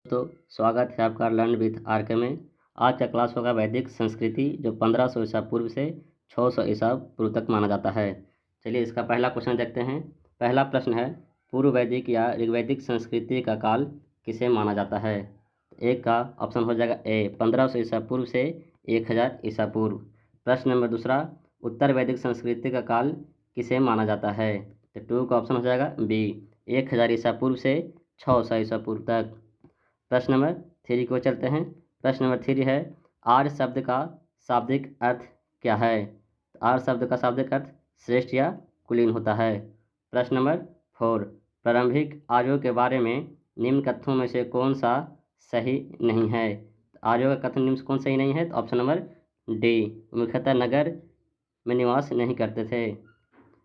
तो स्वागत है आपका लर्न विथ आर के में। आज का क्लास होगा वैदिक संस्कृति, जो 1500 ईसा पूर्व से 600 ईसा पूर्व तक माना जाता है। चलिए इसका पहला क्वेश्चन देखते हैं। पहला प्रश्न है, पूर्व वैदिक या ऋग्वैदिक संस्कृति का काल किसे माना जाता है? एक का ऑप्शन हो जाएगा ए 1500 ईसा पूर्व से 1000 ईसा पूर्व। प्रश्न नंबर दूसरा, उत्तर वैदिक संस्कृति का काल किसे माना जाता है? तो टू का ऑप्शन हो जाएगा बी 1000 ईसा पूर्व से 600 ईसा पूर्व तक। प्रश्न नंबर 3 को चलते हैं। प्रश्न नंबर 3 है, आर्य शब्द का शाब्दिक अर्थ क्या है? आर्य शब्द का शाब्दिक अर्थ श्रेष्ठ या कुलीन होता है। प्रश्न नंबर 4, प्रारंभिक आर्यों के बारे में निम्न कथनों में से कौन सा सही नहीं है? आर्यों का कथन निम्न से कौन सही नहीं है? तो ऑप्शन नंबर डी, मुख्यतः नगर में निवास नहीं करते थे,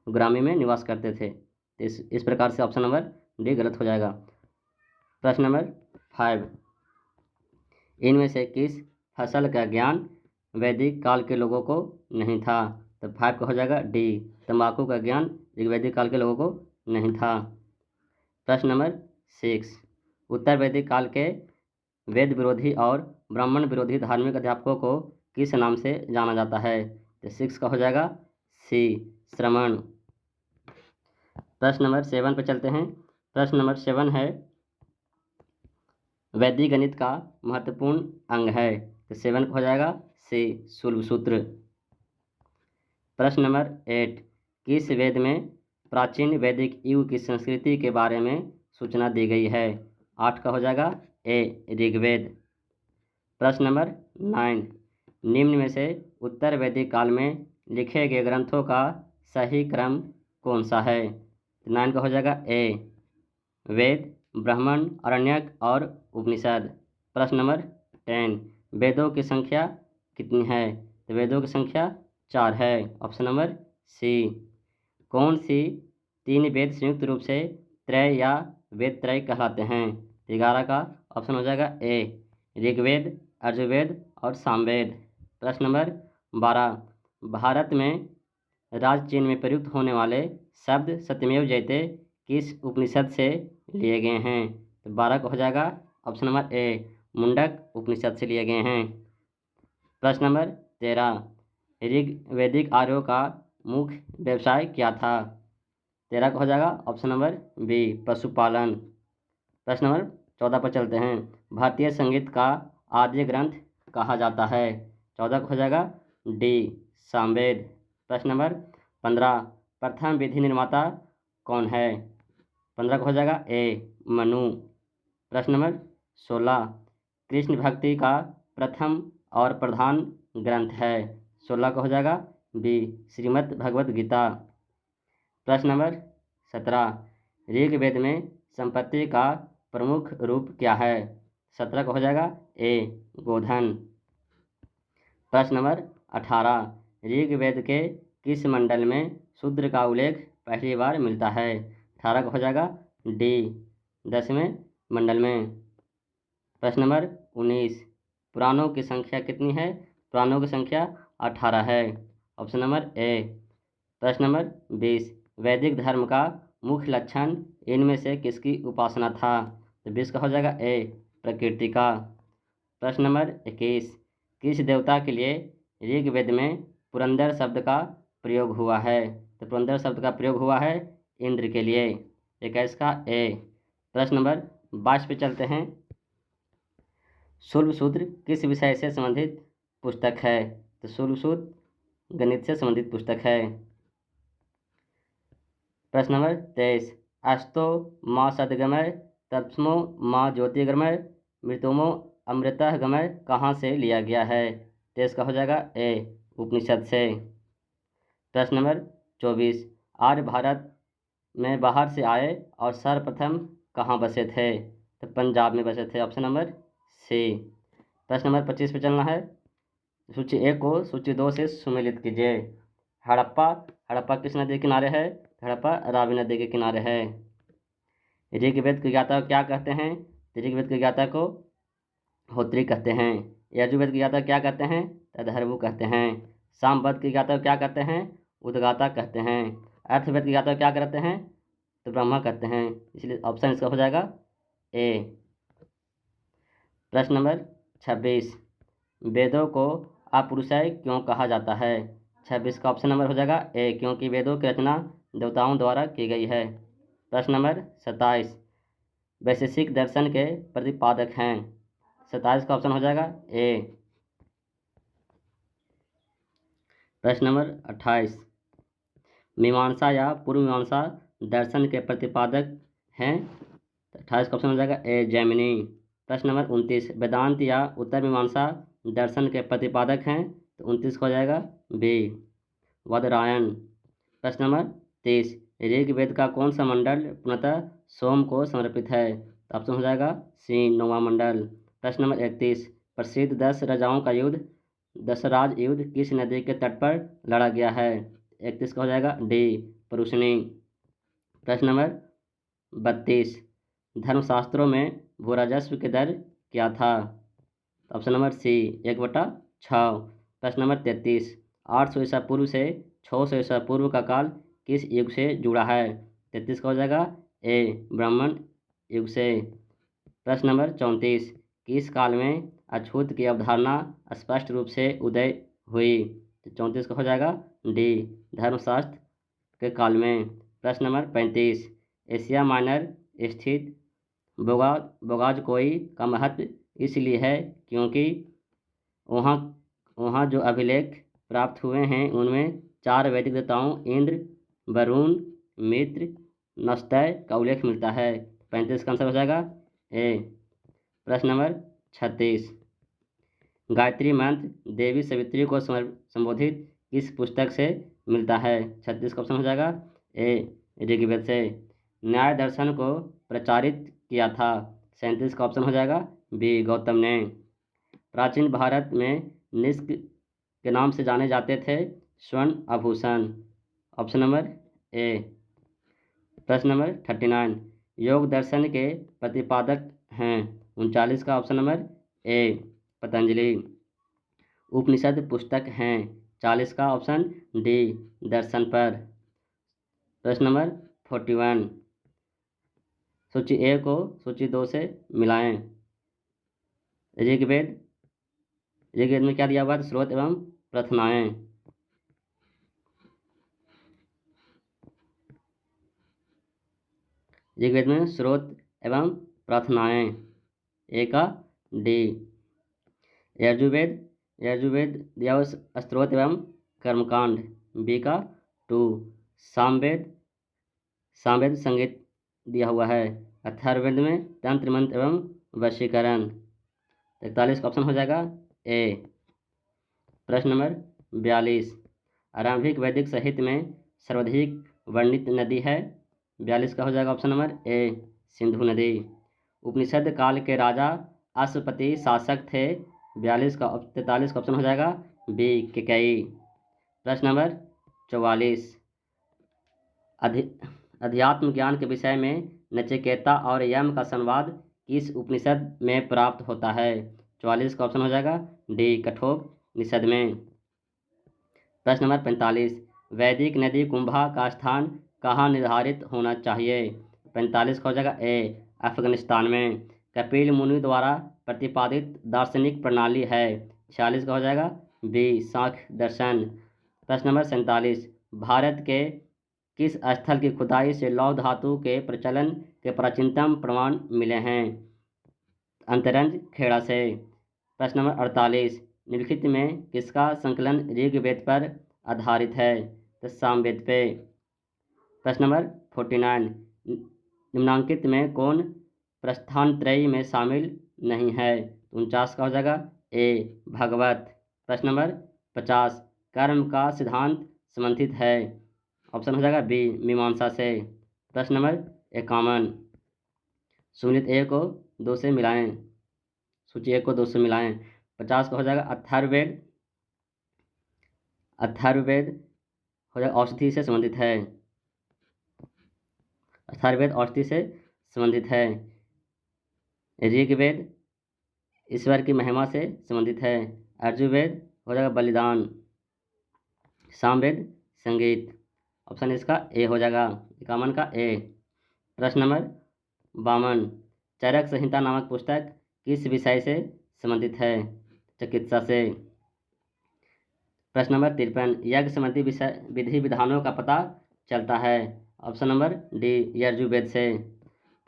ग्रामीण में निवास करते थे। इस प्रकार से ऑप्शन नंबर डी गलत हो जाएगा। प्रश्न नंबर 5, इनमें से किस फसल का ज्ञान वैदिक काल के लोगों को नहीं था? तो 5 का हो जाएगा डी, तंबाकू का ज्ञान ऋग्वैदिक काल के लोगों को नहीं था। प्रश्न नंबर 6, उत्तर वैदिक काल के वेद विरोधी और ब्राह्मण विरोधी धार्मिक अध्यापकों को किस नाम से जाना जाता है? तो 6 का हो जाएगा सी, श्रमण। प्रश्न नंबर 7 पर चलते हैं। प्रश्न नंबर 7 है, वैदिक गणित का महत्वपूर्ण अंग है? तो 7 का हो जाएगा सी, शुल्ब सूत्र। प्रश्न नंबर 8, किस वेद में प्राचीन वैदिक युग की संस्कृति के बारे में सूचना दी गई है? 8 का हो जाएगा ए, ऋग्वेद। प्रश्न नंबर 9, निम्न में से उत्तर वैदिक काल में लिखे गए ग्रंथों का सही क्रम कौन सा है? 9 का हो जाएगा ए, वेद, ब्राह्मण, आरण्यक और उपनिषद। प्रश्न नंबर 10, वेदों की संख्या कितनी है? तो वेदों की संख्या 4 है, ऑप्शन नंबर सी। कौन सी 3 वेद संयुक्त रूप से त्रय या वेद त्रय कहलाते हैं? 11 का ऑप्शन हो जाएगा ए, ऋग्वेद, यजुर्वेद और सामवेद। प्रश्न नंबर 12, भारत में राजचिन्ह में प्रयुक्त होने वाले शब्द सत्यमेव जयते किस उपनिषद से लिए गए हैं? तो 12 का हो जाएगा ऑप्शन नंबर ए, मुंडक उपनिषद से लिए गए हैं। प्रश्न नंबर 13, ऋग्वैदिक आर्यों का मुख्य व्यवसाय क्या था? 13 का हो जाएगा ऑप्शन नंबर बी, पशुपालन। प्रश्न नंबर 14 पर चलते हैं। भारतीय संगीत का आद्य ग्रंथ कहा जाता है? 14 का हो जाएगा डी, सामवेद। प्रश्न नंबर 15, प्रथम विधि निर्माता कौन है? 15 का हो जाएगा ए, मनु। प्रश्न नंबर 16, कृष्ण भक्ति का प्रथम और प्रधान ग्रंथ है? 16 का हो जाएगा बी, श्रीमद् भगवत गीता। प्रश्न नंबर 17, ऋग्वेद में संपत्ति का प्रमुख रूप क्या है? 17 का हो जाएगा ए, गोधन। प्रश्न नंबर 18, ऋग्वेद के किस मंडल में शूद्र का उल्लेख पहली बार मिलता है? 18 का हो जाएगा डी, 10वें मंडल में। प्रश्न नंबर 19, पुराणों की संख्या कितनी है? पुराणों की संख्या 18 है, ऑप्शन नंबर ए। प्रश्न नंबर 20, वैदिक धर्म का मुख्य लक्षण इनमें से किसकी उपासना था? तो 20 का हो जाएगा ए, प्रकृति का। प्रश्न नंबर 21, किस देवता के लिए ऋग्वेद में पुरंदर शब्द का प्रयोग हुआ है? तो पुरंदर शब्द का प्रयोग हुआ है इंद्र के लिए। 21 का ए। प्रश्न नंबर 22 पे चलते हैं। शुल्ब सूत्र किस विषय से संबंधित पुस्तक है? तो शुल्ब सूत्र गणित से संबंधित पुस्तक है। प्रश्न नंबर 23, अस्तो माँ सदगमय तत्समो माँ ज्योतिर्गमय मृतोमो अमृतः गमय कहाँ से लिया गया है? तो इसका हो जाएगा ए, उपनिषद से। प्रश्न नंबर 24, आर्य भारत में बाहर से आए और सर्वप्रथम कहाँ बसे थे? तो पंजाब में बसे थे, ऑप्शन नंबर सी। प्रश्न नंबर 25 पे चलना है। सूची 1 को सूची 2 से सुमेलित कीजिए। हड़प्पा किस नदी के किनारे है? हड़प्पा रावी नदी के किनारे है। ऋग्वेद के ज्ञाता को क्या कहते हैं? ऋग्वेद के ज्ञाता को होत्री कहते हैं। यजुर्वेद के ज्ञाता क्या कहते हैं? तदहर्वु कहते हैं। सामवेद के ज्ञाता को क्या कहते हैं? उद्गाता कहते हैं। अर्थवेद के ज्ञाता क्या करते हैं? तो ब्रह्मा कहते हैं। इसलिए ऑप्शन इसका हो जाएगा ए। प्रश्न नंबर 26, वेदों को अपुरुषय क्यों कहा जाता है? 26 का ऑप्शन नंबर हो जाएगा ए, क्योंकि वेदों की रचना देवताओं द्वारा की गई है। प्रश्न नंबर 27, वैशेषिक दर्शन के प्रतिपादक हैं। 27 का ऑप्शन हो जाएगा ए। प्रश्न नंबर 28, मीमांसा या पूर्व मीमांसा दर्शन के प्रतिपादक हैं। 28 का ऑप्शन हो जाएगा ए, जैमिनी। प्रश्न नंबर 29, वेदांत या उत्तर मीमांसा दर्शन के प्रतिपादक हैं। तो 29 का हो जाएगा बी, वदरायण। प्रश्न नंबर 30, ऋग्वेद का कौन सा मंडल पूर्णतः सोम को समर्पित है? तो ऑप्शन हो जाएगा सी, 9वां मंडल। प्रश्न नंबर 31, प्रसिद्ध 10 राजाओं का युद्ध दशराज युद्ध किस नदी के तट पर लड़ा गया है? 31 का हो जाएगा डी, परुशनी। प्रश्न नंबर 32, धर्मशास्त्रों में भूराजस्व की दर क्या था? Option number C, 1/6। प्रश्न नंबर 33, 800 ईसा पूर्व से 600 ईसा पूर्व का काल किस युग से जुड़ा है? 33 का हो जाएगा ए, ब्राह्मण युग से। प्रश्न नंबर 34, किस काल में अछूत की अवधारणा स्पष्ट रूप से उदय हुई? 34 का हो जाएगा डी, धर्मशास्त्र के काल में। प्रश्न नंबर 35, एशिया माइनर स्थित बोगाजकोई का महत्व इसलिए है क्योंकि वहाँ वहाँ जो अभिलेख प्राप्त हुए हैं उनमें 4 वैदिक देवताओं इंद्र, वरुण, मित्र, नस्तय का उल्लेख मिलता है। 35 का आंसर हो जाएगा ए। प्रश्न नंबर 36, गायत्री मंत्र देवी सवित्री को संबोधित किस पुस्तक से मिलता है? 36 का ऑप्शन हो जाएगा ए, ऋग्वेद से। न्याय दर्शन को प्रचारित किया था। 37 का ऑप्शन हो जाएगा बी, गौतम ने। प्राचीन भारत में निष्क के नाम से जाने जाते थे स्वर्ण आभूषण। Option number A. प्रश्न नंबर 39, योग दर्शन के प्रतिपादक हैं। 39 का ऑप्शन नंबर ए, पतंजलि। उपनिषद पुस्तक हैं। 40 का ऑप्शन डी, दर्शन पर। प्रश्न नंबर 41, सूची ए को सूची 2 से मिलाएं। ऋग्वेद में क्या दिया हुआ है? स्रोत एवं प्रार्थनाएं। ऋग्वेद में स्रोत एवं प्रार्थनाएं, ए का डी। यजुर्वेद दिया हुआ स्रोत एवं कर्मकांड, बी का 2। सामवेद संगीत दिया हुआ है। अथर्ववेद में तंत्र मंत्र एवं वशीकरण। 43 का ऑप्शन हो जाएगा ए। प्रश्न नंबर 42, आरंभिक वैदिक साहित्य में सर्वाधिक वर्णित नदी है। 42 का हो जाएगा ऑप्शन नंबर ए, सिंधु नदी। उपनिषद काल के राजा अश्वपति शासक थे। 43 का 43 का ऑप्शन हो जाएगा बी, केकई। प्रश्न नंबर 44, अध्यात्म ज्ञान के विषय में नचिकेता और यम का संवाद किस उपनिषद में प्राप्त होता है? 44 का ऑप्शन हो जाएगा डी, कठोपनिषद में। प्रश्न नंबर 45, वैदिक नदी कुंभा का स्थान कहाँ निर्धारित होना चाहिए? 45 का हो जाएगा ए, अफगानिस्तान में। कपिल मुनि द्वारा प्रतिपादित दार्शनिक प्रणाली है। 46 का हो जाएगा बी, सांख्य दर्शन। प्रश्न नंबर 47, भारत के किस स्थल की खुदाई से लौह धातु के प्रचलन के प्राचीनतम प्रमाण मिले हैं? अंतरंज खेड़ा से। प्रश्न नंबर 48, निम्नलिखित में किसका संकलन ऋग्वेद पर आधारित है? तो सामवेद पे। प्रश्न नंबर 49, निम्नांकित में कौन प्रस्थानत्रयी में शामिल नहीं है? 49 का हो जाएगा ए, भागवत। प्रश्न नंबर 50, कर्म का सिद्धांत संबंधित है। ऑप्शन हो जाएगा बी, मीमांसा से। प्रश्न नंबर 51, सुमिलित ए को 2 से मिलाएं। सूची ए को 2 से मिलाएं। 50 का हो जाएगा अथर्ववेद हो जाएगा औषधि से संबंधित है। अथर्ववेद औषधि से संबंधित है। ऋग्वेद ईश्वर की महिमा से संबंधित है। यजुर्वेद हो जाएगा बलिदान। सामवेद संगीत। ऑप्शन इसका ए हो जाएगा, 51 का ए। प्रश्न नंबर 52, चरक संहिता नामक पुस्तक किस विषय से संबंधित है? चिकित्सा से। प्रश्न नंबर 53, यज्ञ संबंधी विषय विधि विधानों का पता चलता है? ऑप्शन नंबर डी, यजुर्वेद से।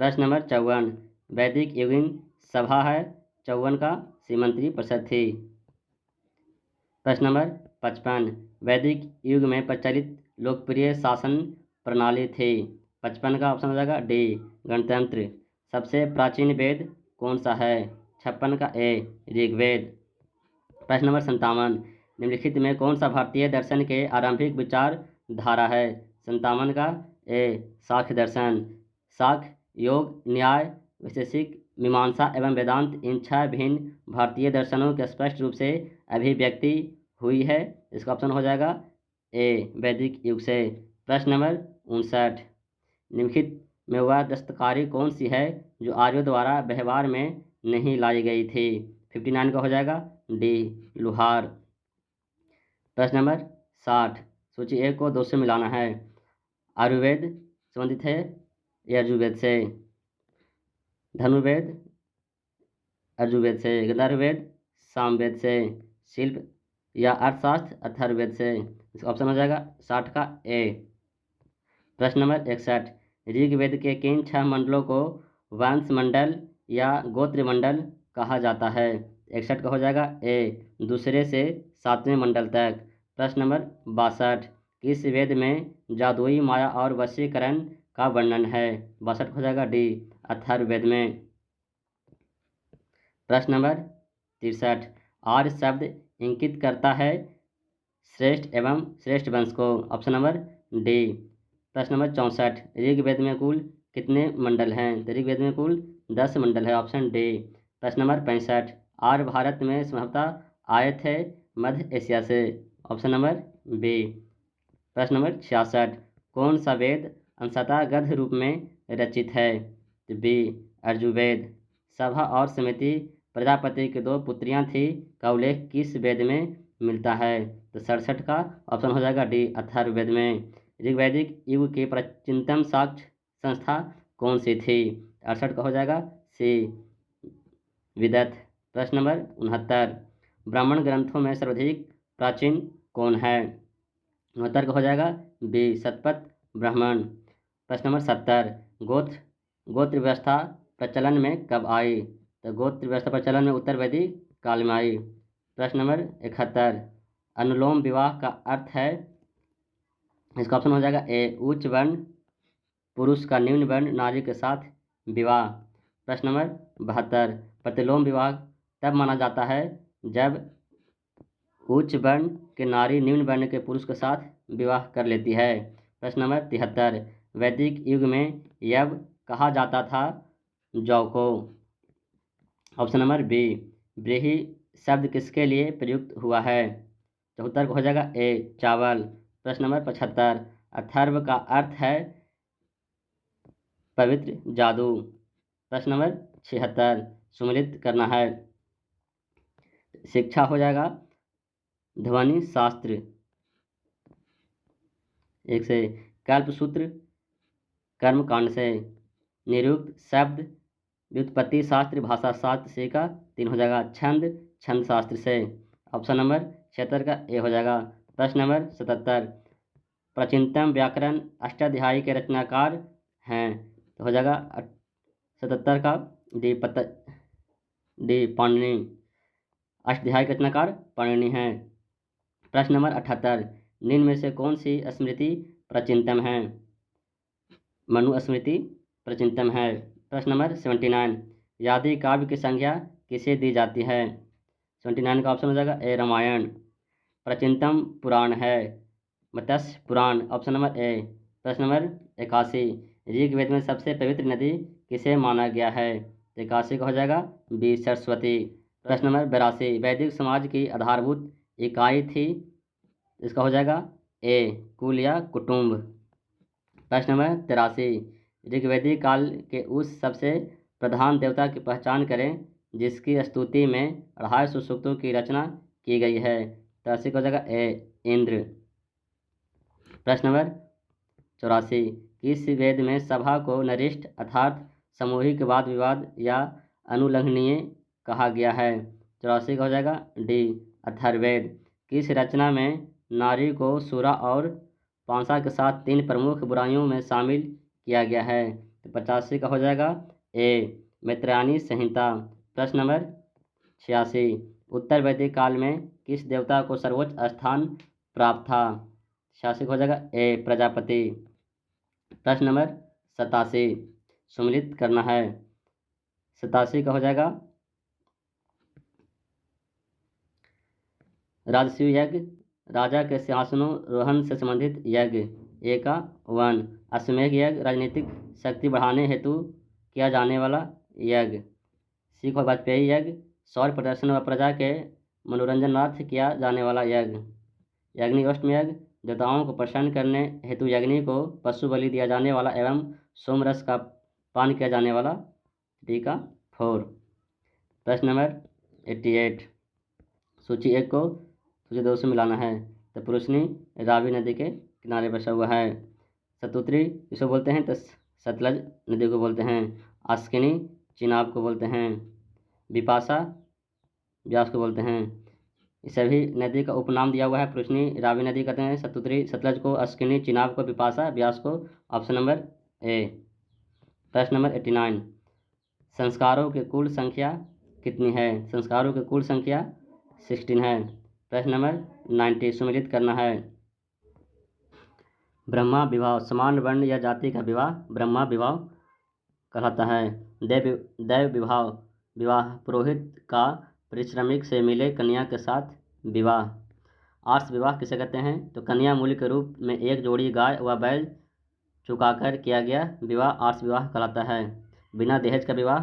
प्रश्न नंबर 54, वैदिक युगीन सभा है 54 का श्रीमंत्री परिषद थी। प्रश्न नंबर 55, वैदिक युग में प्रचलित लोकप्रिय शासन प्रणाली थी? 55 का ऑप्शन हो जाएगा डी, गणतंत्र। सबसे प्राचीन वेद कौन सा है? 56 का ए, ऋग्वेद। प्रश्न नंबर 57, निम्नलिखित में कौन सा भारतीय दर्शन के आरंभिक विचार धारा है? 57 का ए, सांख्य दर्शन। सांख्य, योग, न्याय, वैशेषिक, मीमांसा एवं वेदांत इन 6 भिन्न भारतीय दर्शनों के स्पष्ट रूप से अभिव्यक्ति हुई है। इसका ऑप्शन हो जाएगा ए, वैदिक युग से। प्रश्न नंबर 59, निम्नलिखित में वह दस्तकारी कौन सी है जो आर्यों द्वारा व्यवहार में नहीं लाई गई थी? 59 का हो जाएगा डी, लुहार। प्रश्न नंबर 60, सूची ए को 2 से मिलाना है। आयुर्वेद संबंधित है यजुर्वेद से, धनुर्वेद यजुर्वेद से, गंधर्ववेद सामवेद से, शिल्प या अर्थशास्त्र अथर्ववेद से। इसका ऑप्शन हो जाएगा 60 का ए। प्रश्न नंबर 61, ऋग्वेद के किन 6 मंडलों को वंश मंडल या गोत्र मंडल कहा जाता है? 61 का हो जाएगा ए, दूसरे से 7वें मंडल तक। प्रश्न नंबर 62, किस वेद में जादुई माया और वशीकरण का वर्णन है? 62 का हो जाएगा डी, अथर्ववेद में। प्रश्न नंबर 63, आर्य शब्द इंगित करता है श्रेष्ठ एवं श्रेष्ठ वंश को? Option number D. प्रश्न नंबर 64, ऋग्वेद में कुल कितने मंडल हैं? तो ऋग्वेद में कुल 10 मंडल है, ऑप्शन डी। प्रश्न नंबर 65, आर्य भारत में संभवतः आए थे मध्य एशिया से? Option number B. प्रश्न नंबर 66, कौन सा वेद अंशतः गद्य रूप में रचित है? तो बी, यजुर्वेद। सभा और समिति प्रजापति की 2 पुत्रियां थी का उल्लेख किस वेद में मिलता है? तो 67 का ऑप्शन हो जाएगा डी, अथर्ववेद में। ऋग्वैदिक युग की प्राचीनतम साक्ष्य संस्था कौन सी थी? 68 का हो जाएगा सी, विदत। प्रश्न नंबर 69, ब्राह्मण ग्रंथों में सर्वाधिक प्राचीन कौन है? 69 का हो जाएगा बी, शतपथ ब्राह्मण। प्रश्न नंबर 70, गोत्र व्यवस्था प्रचलन में कब आई? तो गोत्र व्यवस्था प्रचलन में उत्तर वैदिक काल में आई। प्रश्न नंबर 71, अनुलोम विवाह का अर्थ है? इसका ऑप्शन हो जाएगा ए, उच्च वर्ण पुरुष का निम्न वर्ण नारी के साथ विवाह। प्रश्न नंबर 72, प्रतिलोम विवाह तब माना जाता है जब उच्च वर्ण के नारी निम्न वर्ण के पुरुष के साथ विवाह कर लेती है। प्रश्न नंबर 73, वैदिक युग में यव कहा जाता था जौ को? ऑप्शन नंबर बी, ब्रीही शब्द किसके लिए प्रयुक्त हुआ है? 74 को हो जाएगा ए, चावल। प्रश्न नंबर 75, अथर्व का अर्थ है पवित्र जादू। प्रश्न नंबर 76, सुमिलित करना है। शिक्षा हो जाएगा ध्वनि शास्त्र। 1 से, कल्पसूत्र कर्मकांड से, निरुक्त शब्द व्युत्पत्ति शास्त्र भाषा शास्त्र से का 3 हो जाएगा, छंद शास्त्र से। ऑप्शन नंबर 76 का ए हो जाएगा। प्रश्न नंबर 77, प्राचीनतम व्याकरण अष्टाध्यायी के रचनाकार हैं? तो हो जाएगा 77 का डी, पाणिनि। अष्टाध्यायी के रचनाकार पाणिनि हैं। प्रश्न नंबर 78, निम्न में से कौन सी स्मृति प्राचीनतम है? मनु स्मृति प्राचीनतम है। प्रश्न नंबर 79, आदि काव्य की संज्ञा किसे दी जाती है? 79 का ऑप्शन हो जाएगा ए, रामायण। प्राचीनतम पुराण है मत्स्य पुराण, ऑप्शन नंबर ए। प्रश्न नंबर 81, ऋग्वेद में सबसे पवित्र नदी किसे माना गया है? 81 का हो जाएगा बी, सरस्वती। प्रश्न नंबर 82, वैदिक समाज की आधारभूत इकाई थी? इसका हो जाएगा ए, कुल या कुटुंब। प्रश्न नंबर 83, ऋग्वेदिक काल के उस सबसे प्रधान देवता की पहचान करें जिसकी स्तुति में 250 सूक्तों की रचना की गई है? 83 का हो जाएगा ए, इंद्र। प्रश्न नंबर 84, किस वेद में सभा को नरिष्ठ अर्थात सामूहिक वाद विवाद या अनुलंघनीय कहा गया है? 84 का हो जाएगा डी अथर्ववेद। किस रचना में नारी को सुरा और पांसा के साथ 3 प्रमुख बुराइयों में शामिल किया गया है? तो 85 का हो जाएगा ए मैत्रायणी संहिता। प्रश्न नंबर 86, उत्तर वैदिक काल में किस देवता को सर्वोच्च स्थान प्राप्त था? 86 हो जाएगा ए प्रजापति। प्रश्न नंबर 87, सम्मिलित करना है। 87 का हो जाएगा राजसूय यज्ञ, राजा के सिंहासनोरोहण से संबंधित यज्ञ। ए का 1, अश्वमेध यज्ञ, राजनीतिक शक्ति बढ़ाने हेतु किया जाने वाला यज्ञ। सी को वाजपेयी यज्ञ, सौर प्रदर्शन व प्रजा के मनोरंजनार्थ किया जाने वाला यज्ञ। यज्ञ यज्ञ, देवताओं को प्रसन्न करने हेतु यज्ञ को पशु बलि दिया जाने वाला एवं सोमरस का पान किया जाने वाला। डी का 4। प्रश्न नंबर 88, सूची 1 को सूची 2 से मिलाना है। तो पुरुषनी रावी नदी के किनारे बसा हुआ है। सतुत्री किसको बोलते हैं? तो सतलज नदी को बोलते हैं। आस्किनी चिनाब को बोलते हैं। बिपाशा व्यास को बोलते हैं। इस सभी नदी का उपनाम दिया हुआ है। पुरुषनी रावी नदी कहते हैं, सतुत्री सतलज को, अस्किनी चिनाब को, बिपाशा व्यास को। Option number A. प्रश्न नंबर 89, संस्कारों की कुल संख्या कितनी है? संस्कारों की कुल संख्या 16 है। प्रश्न नंबर 90, सम्मिलित करना है। ब्रह्मा विवाह, समान वर्ण या जाति का विवाह ब्रह्मा विवाह कहलाता है। दैव विवाह, विवाह पुरोहित का परिश्रमिक से मिले कन्या के साथ विवाह। आर्ष विवाह किसे कहते हैं? तो कन्या मूल्य के रूप में एक जोड़ी गाय व बैल चुकाकर किया गया विवाह आर्ष विवाह कहलाता है। बिना दहेज का विवाह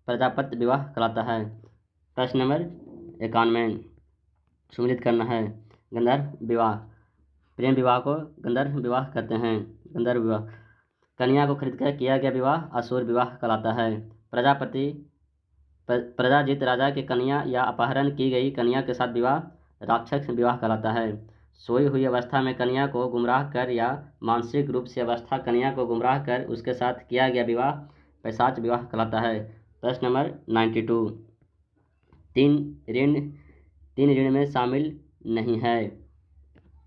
प्रजापत्य विवाह कहलाता है। प्रश्न नंबर 91, सम्मिलित करना है। गंधर्व विवाह, प्रेम विवाह को गंधर्व विवाह कहते हैं। गंधर्व विवाह, कन्या को खरीदकर किया गया विवाह असुर विवाह कहलाता है। प्रजाजित राजा की कन्या या अपहरण की गई कन्या के साथ विवाह राक्षस विवाह कहलाता है। सोई हुई अवस्था में कन्या को गुमराह कर या मानसिक रूप से अवस्था कन्या को गुमराह कर उसके साथ किया गया विवाह पैशाच विवाह कहलाता है। प्रश्न नंबर 92, तीन ऋण में शामिल नहीं है।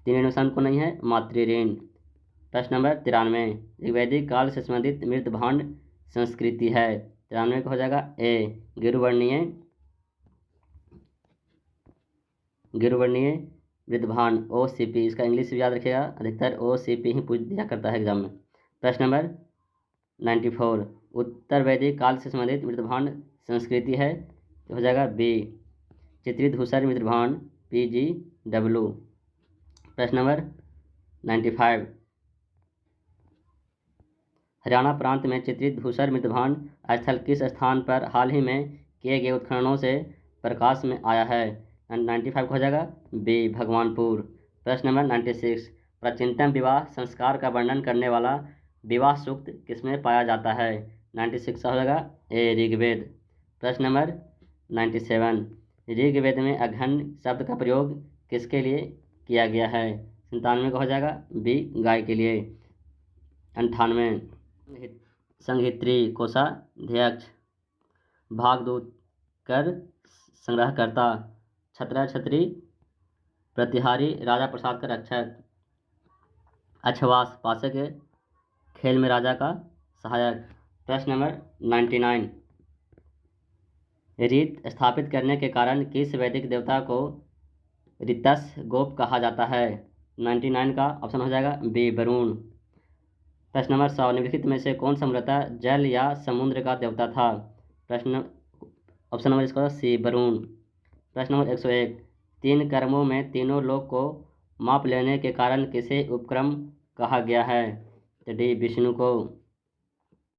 3 ऋण में शामिल को नहीं है, मातृ ऋण। प्रश्न नंबर 93, वैदिक काल से संबंधित मृत भांड संस्कृति है। 93 का हो जाएगा ए गिरुवर्णीय मृत भांड OCP। इसका इंग्लिश भी याद रखिएगा, अधिकतर OCP ही पूछ दिया करता है एग्जाम में। प्रश्न नंबर 94, उत्तर वैदिक काल से संबंधित मृत भांड संस्कृति है। तो हो जाएगा बी चित्रित धूसर मृत भांड PGW। प्रश्न नंबर 95, हरियाणा प्रांत में चित्रित धूसर मृतभांड स्थल किस स्थान पर हाल ही में किए गए उत्खननों से प्रकाश में आया है? 95 हो जाएगा बी भगवानपुर। प्रश्न नंबर 96, प्राचीनतम विवाह संस्कार का वर्णन करने वाला विवाह सूक्त किसमें पाया जाता है? 96 हो जाएगा ए ऋग्वेद। प्रश्न नंबर 97, ऋग्वेद में अघन शब्द का प्रयोग किसके लिए किया गया है? 97 का हो जाएगा बी गाय के लिए। 98, संहित्री कोषाध्यक्ष, भागदूत कर संग्रहकर्ता, छत्र छत्री प्रतिहारी, राजा प्रसाद का रक्षक, अच्छवास पासे के खेल में राजा का सहायक। प्रश्न नंबर 99, रीत स्थापित करने के कारण किस वैदिक देवता को ऋतस गोप कहा जाता है? 99 का ऑप्शन हो जाएगा बी वरुण। प्रश्न नंबर 100, निम्नलिखित में से कौन सा मूलतः जल या समुद्र का देवता था? प्रश्न ऑप्शन नंबर इसका सी वरुण। प्रश्न नंबर 101, 3 कर्मों में तीनों लोक को माप लेने के कारण किसे उपक्रम कहा गया है? तो डी विष्णु को।